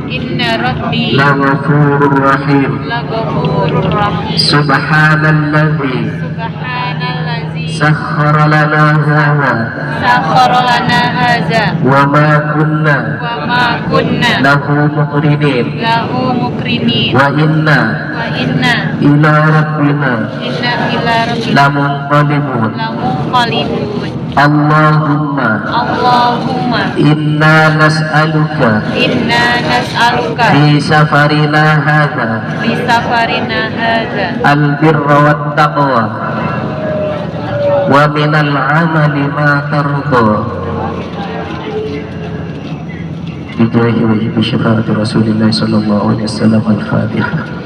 inna rabbi laghafurur rahim. laghafurur rahim. Subhanalladzi Subhanallazi sakhkhara lana hadza sakhkhara lana hadza wa ma kunna lahu muqrinin lahu mukrinin wa inna wa inna ila rabbina ila rabbina lamunqalibun. lamunqalibun. Allahumma inna nas'aluka fi safarina hadza al-birra wat taqwa wa minal amali ma tarda bijahi wa bi syafaati Rasulillah sallallahu alaihi wasallam. Al-Fatihah.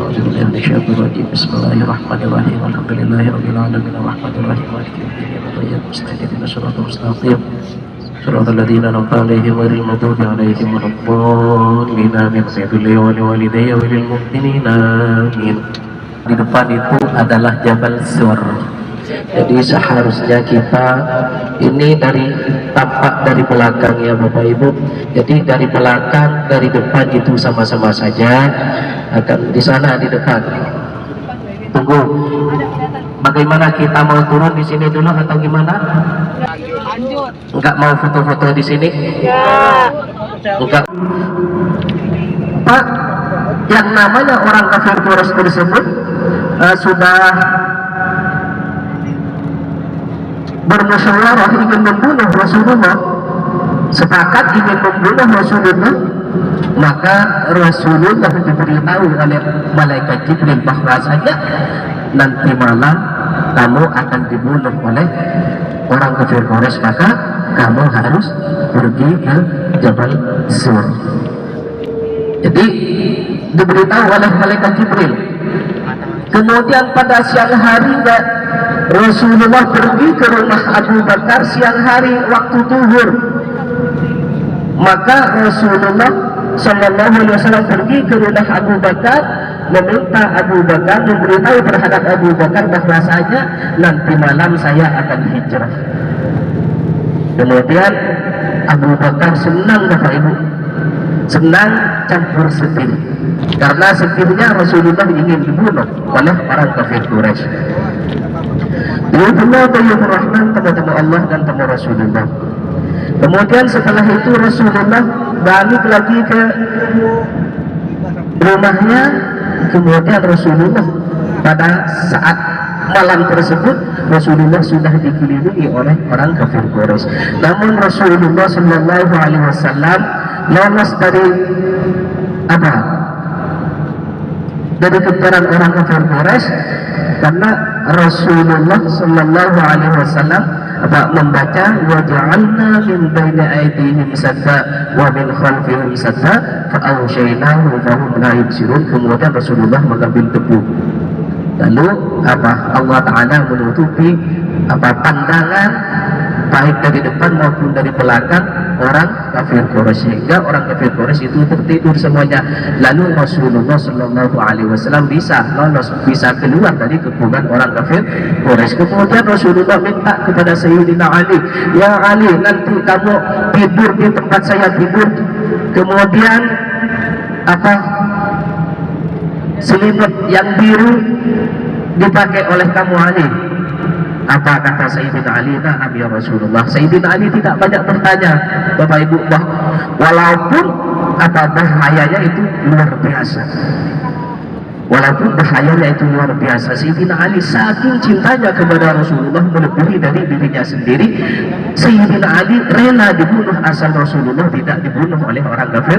Bismillahirrahmanirrahim. Alhamdulillahirabbil alamin arrahmanir rahim maliki yaumiddin iyyaka nasta'in shiratal mustaqim shiratal ladzina an'amta 'alaihim ghairil maghdubi 'alaihim waladdallin amin. Sayyidil walidayya walil mu'minin amin. Di depan itu adalah Jabal Sur. Jadi seharusnya kita ini dari tampak dari belakang ya Bapak Ibu. Jadi dari belakang, dari depan itu sama-sama saja. Akan di sana di depan. Tunggu. Bagaimana kita mau turun di sini dulu atau gimana? Enggak mau foto-foto di sini? Ya. Enggak. Pak, yang namanya orang kafir Quraisy tersebut sudah bermusyawarah ingin membunuh Rasulullah, sepakat ingin membunuh Rasulullah. Maka Rasulullah diberitahu oleh malaikat Jibril bahwasanya nanti malam kamu akan dibunuh oleh orang kafir Quraisy, maka kamu harus pergi ke Jabal Sur. Jadi diberitahu oleh malaikat Jibril. Kemudian pada siang hari Rasulullah pergi ke rumah Abu Bakar siang hari waktu zuhur. Maka Rasulullah Sallallahu Alaihi Wasallam pergi ke rumah Abu Bakar, meminta Abu Bakar, memberitahu terhadap Abu Bakar bahwasanya nanti malam saya akan hijrah. Kemudian Abu Bakar senang Bapak Ibu, senang campur sedih, karena sedihnya Rasulullah ingin dibunuh oleh orang kafir Quraisy. Tayyibur Rahman, temu Allah dan temu Rasulullah. Kemudian setelah itu Rasulullah balik lagi ke rumahnya. Kemudian Rasulullah pada saat malam tersebut Rasulullah sudah dikelilingi oleh orang kafir Quraisy. Namun Rasulullah Shallallahu Alaihi Wasallam lolos dari apa? Dari kejaran orang kafir Quraisy, karena Rasulullah Shallallahu Alaihi Wasallam membaca waja'alna min baini aydihim sadda wa min khalfihim sadda fa awshaynahu fa hum la yubsirun. Kemudian Rasulullah mengambil debu, lalu Allah Ta'ala menutupi pandangan baik dari depan maupun dari belakang orang kafir Quraisy, sehingga orang kafir Quraisy itu tertidur semuanya. Lalu Rasulullah Shallallahu Alaihi Wasallam bisa lolos, bisa keluar dari kepungan orang kafir Quraisy. Kemudian Rasulullah minta kepada Sayyidina Ali, ya Ali, nanti kamu tidur di tempat saya tidur. Kemudian selimut yang biru dipakai oleh kamu Ali. Apa kata Sayyidina Ali? Na'am ya Rasulullah. Sayyidina Ali tidak banyak bertanya Bapak Ibu, walaupun bahayanya itu luar biasa. Walaupun bahayanya itu luar biasa, Sayyidina Ali saking cintanya kepada Rasulullah melebihi dari dirinya sendiri. Sayyidina Ali rela dibunuh asal Rasulullah tidak dibunuh oleh orang kafir.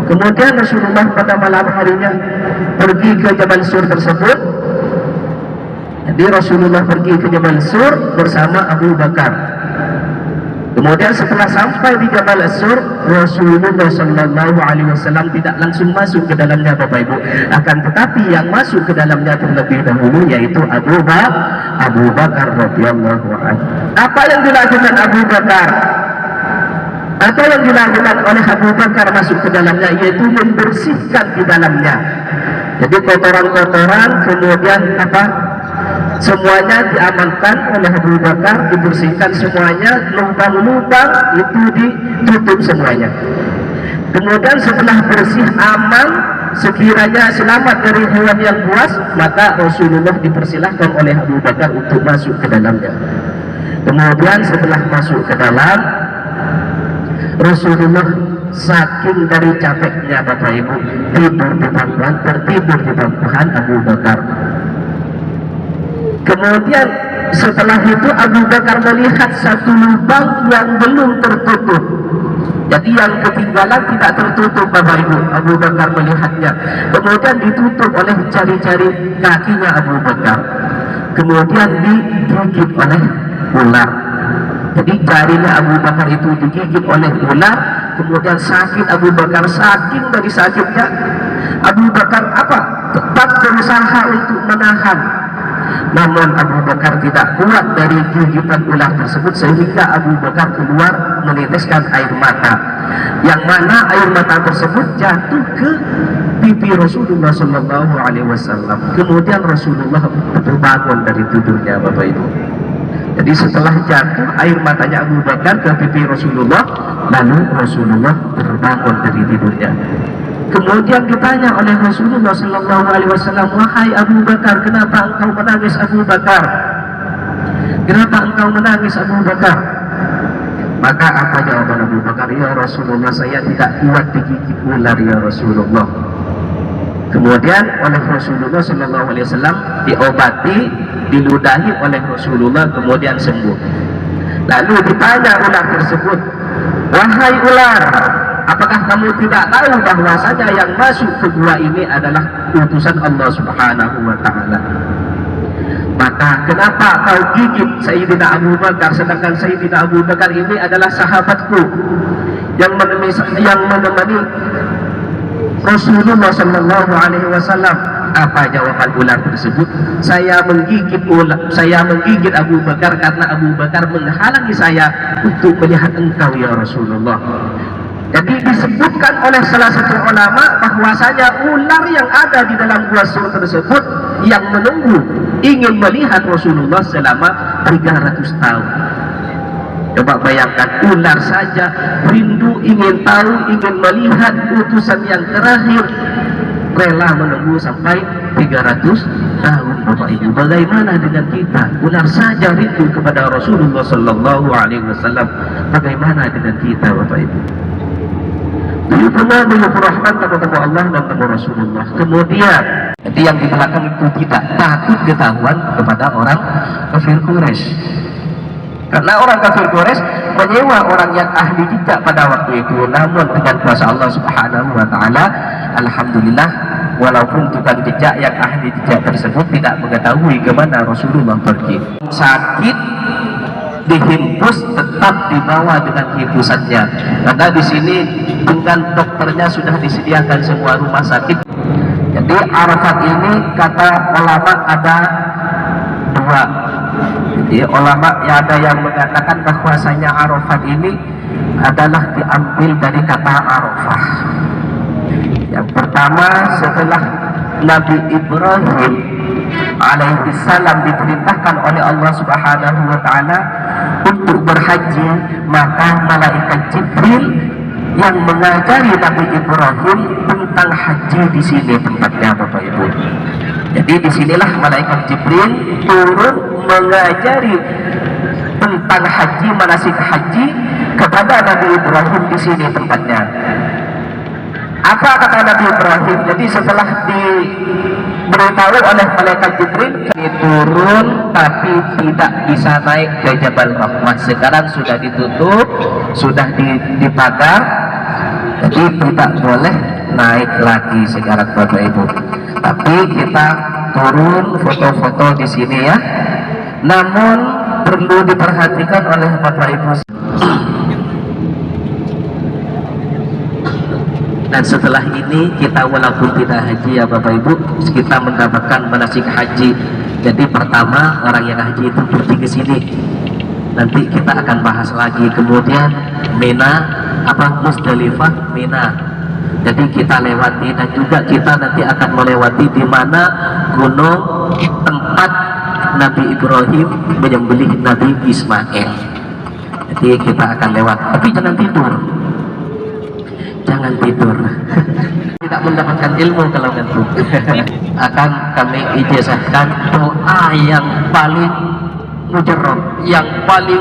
Kemudian Rasulullah pada malam harinya pergi ke Jabal Sur tersebut. Jadi Rasulullah pergi ke Jabal Sur bersama Abu Bakar. Kemudian setelah sampai di Jabal Sur, Rasulullah Sallallahu Alaihi Wasallam tidak langsung masuk ke dalamnya Bapak Ibu, akan tetapi yang masuk ke dalamnya terlebih dahulu yaitu Abu Bakar radhiyallahu anhu. Apa yang dilakukan Abu Bakar? Apa yang dilakukan oleh Abu Bakar masuk ke dalamnya, yaitu membersihkan di dalamnya. Jadi kotoran-kotoran, kemudian semuanya diamankan oleh Abu Bakar, dibersihkan semuanya, lubang-lubang itu ditutup semuanya. Kemudian setelah bersih aman, sekiranya selamat dari hewan yang buas, maka Rasulullah dipersilahkan oleh Abu Bakar untuk masuk ke dalamnya. Kemudian setelah masuk ke dalam, Rasulullah saking dari capeknya Bapak Ibu tidur di pangkuan, tertidur di pangkuan Abu Bakar. Kemudian setelah itu Abu Bakar melihat satu lubang yang belum tertutup. Jadi yang ketinggalan tidak tertutup Bapak Ibu. Abu Bakar melihatnya. Kemudian ditutup oleh jari-jari kakinya Abu Bakar. Kemudian digigit oleh ular. Jadi jarinya Abu Bakar itu digigit oleh ular. Kemudian sakit Abu Bakar, saking dari sakitnya Abu Bakar tetap berusaha untuk menahan. Namun Abu Bakar tidak kuat dari gigitan ular tersebut, sehingga Abu Bakar keluar meneteskan air mata, yang mana air mata tersebut jatuh ke pipi Rasulullah Shallallahu Alaihi Wasallam. Kemudian Rasulullah terbangun dari tidurnya Bapak Ibu. Jadi setelah jatuh air matanya Abu Bakar ke pipi Rasulullah, lalu Rasulullah terbangun dari tidurnya. Kemudian ditanya oleh Rasulullah Sallallahu Alaihi Wasallam, wahai Abu Bakar, kenapa engkau menangis Abu Bakar? Kenapa engkau menangis Abu Bakar? Maka apa jawaban Abu Bakar? Ya Rasulullah, saya tidak kuat digigit ular ya Rasulullah. Kemudian oleh Rasulullah Sallallahu Alaihi Wasallam diobati, diludahi oleh Rasulullah, kemudian sembuh. Lalu ditanya ular tersebut, wahai ular, apakah kamu tidak tahu bahwasanya yang masuk ke gua ini adalah utusan Allah Subhanahu wa Ta'ala? Maka kenapa kau gigit Sayyidina Abu Bakar, sedangkan Sayyidina Abu Bakar ini adalah sahabatku yang menemani Rasulullah Sallallahu Alaihi Wasallam? Apa jawaban ular tersebut? Saya menggigit Abu Bakar karena Abu Bakar menghalangi saya untuk melihat engkau ya Rasulullah. Jadi disebutkan oleh salah satu ulama bahwasanya ular yang ada di dalam gua Sur tersebut yang menunggu ingin melihat Rasulullah selama 300 tahun. Coba bayangkan, ular saja rindu, ingin tahu, ingin melihat utusan yang terakhir, rela menunggu sampai 300 tahun Bapak Ibu. Bagaimana dengan kita? Ular saja rindu kepada Rasulullah Sallallahu Alaihi Wasallam. Bagaimana dengan kita Bapak Ibu? Bagaimana dengan rahmat kepada Allah dan kepada Rasulullah. Kemudian jadi yang di belakang itu tidak takut ketahuan kepada orang kafir Quraisy. Karena orang kafir Quraisy menyewa orang yang ahli jejak pada waktu itu. Namun dengan kuasa Allah Subhanahu wa Ta'ala, alhamdulillah, walaupun tukang jejak yang ahli jejak tersebut tidak mengetahui kemana Rasulullah pergi. Sakit dihimpus, tetap dibawa dengan himpusannya. Karena di sini dengan dokternya sudah disediakan semua rumah sakit. Jadi Arafat ini kata ulama ada dua. Jadi ulama ada yang mengatakan bahwasanya Arafat ini adalah diambil dari kata Arafah. Yang pertama, setelah Nabi Ibrahim alaihi salam diperintahkan oleh Allah Subhanahu wa Ta'ala untuk berhaji, maka malaikat Jibril yang mengajari Nabi Ibrahim tentang haji di sini tempatnya Bapak Ibu. Jadi disinilah malaikat Jibril turun mengajari tentang haji, manasik haji kepada Nabi Ibrahim di sini tempatnya. Apa kata Nabi Ibrahim? Jadi setelah diberitahu oleh malaikat Jibril, turun tapi tidak bisa naik ke Jabal Rahmah. Sekarang sudah ditutup, sudah dipagar, jadi tidak boleh naik lagi sekarang Bapak Ibu. Tapi kita turun foto-foto di sini ya. Namun perlu diperhatikan oleh Bapak Ibu. Dan setelah ini kita walaupun tidak haji ya Bapak Ibu, kita mendapatkan manasik haji. Jadi pertama orang yang haji itu pergi ke sini. Nanti kita akan bahas lagi. Kemudian Mina, Musdalifah, Mina. Jadi kita lewati, dan juga kita nanti akan melewati di mana gunung tempat Nabi Ibrahim menyembelih Nabi Ismail. Jadi kita akan lewat, tapi jangan tidur. jangan tidur. Tidak mendapatkan ilmu kalau ngantuk. Akan kami ijazahkan doa yang paling mujarrab, yang paling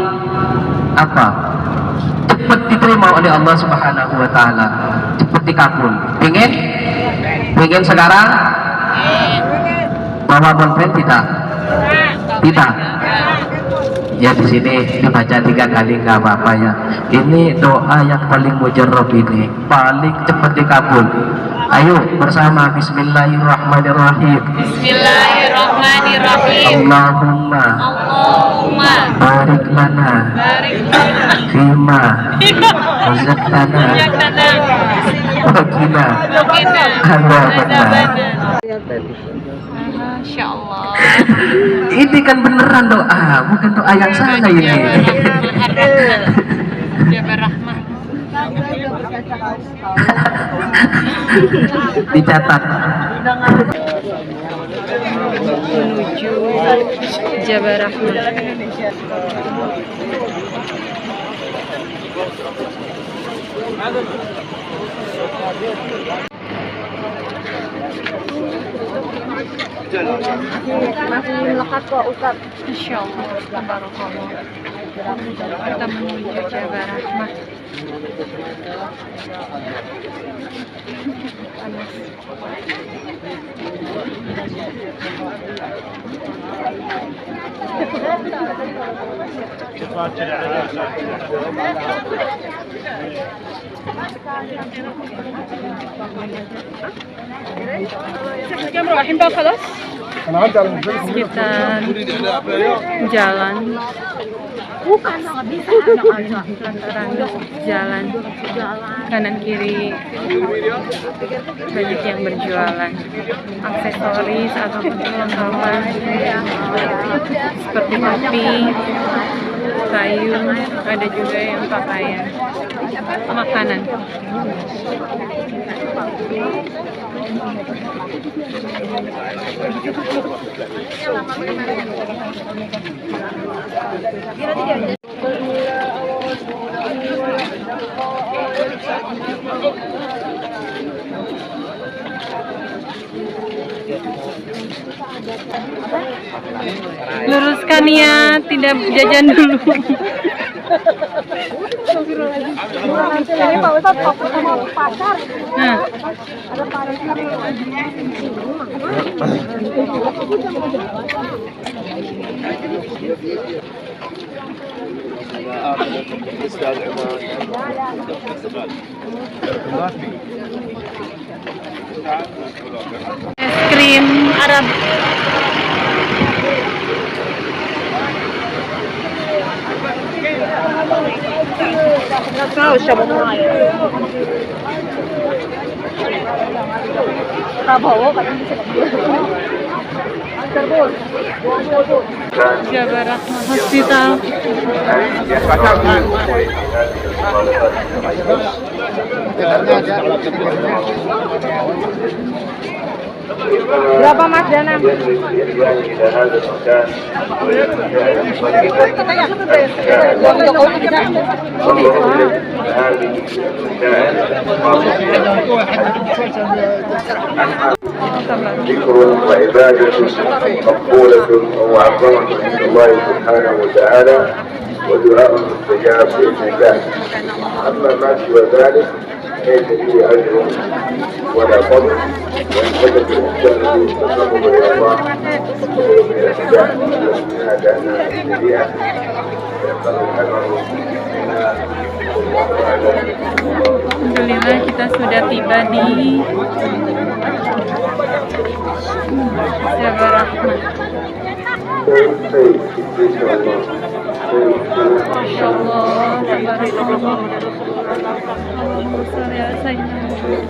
apa? Cepat diterima oleh Allah Subhanahu wa taala, cepat dikabul. Pengen? Pengen sekarang? Bawa pulpen tidak? Tidak. Ya di sini dibaca 3 kali nggak apa-apa ya. Ini doa yang paling mujarrab, ini paling cepat dikabul. Ayo bersama Bismillahirrahmanirrahim. Bismillahirrahmanirrahim. Allahumma barik lana fima razaqtana wa qina adzabannar. Masya Allah. Ini kan beneran doa, bukan doa yang salah ini. Jabar Rahmah. Dicatat. Menuju Jabar Rahmah. Masih melekat kok Ustaz. Insya Allah, tabarakallah. Kita menuju Jabar Rahmah. رايحين بقى خلاص. Sekitar jalan lantaran jalan kanan kiri banyak yang berjualan aksesoris ataupun perlengkapan seperti kopi, kayu, ada juga yang pakaian, makanan. Luruskan ya, tidak jajan dulu. Ini Pak Ustadz fokus sama pasar. Nah, Ada pasar. es krim Arab. Nggak tahu siapa mulai. Prabowo katanya bisa Terbul. Jabar Rahmah Hospital. Berapa Mas Dana? ذكر وعبادة مقبولة ومعظمة عند الله سبحانه وتعالى ودعاء مستجاب بإذن الله. أما ما سوى ذلك ليس فيه أجر ولا فضل، وإن وجد الإنسان به تقرب إلى الله من الأشياء التي نادانا بها فيقل الأمر منا والله أعلم. Alhamdulillah kita sudah tiba di Jabar Rahmah. Masya Allah, tabarakallah. Allahumma sholli ala sayyidina Muhammad.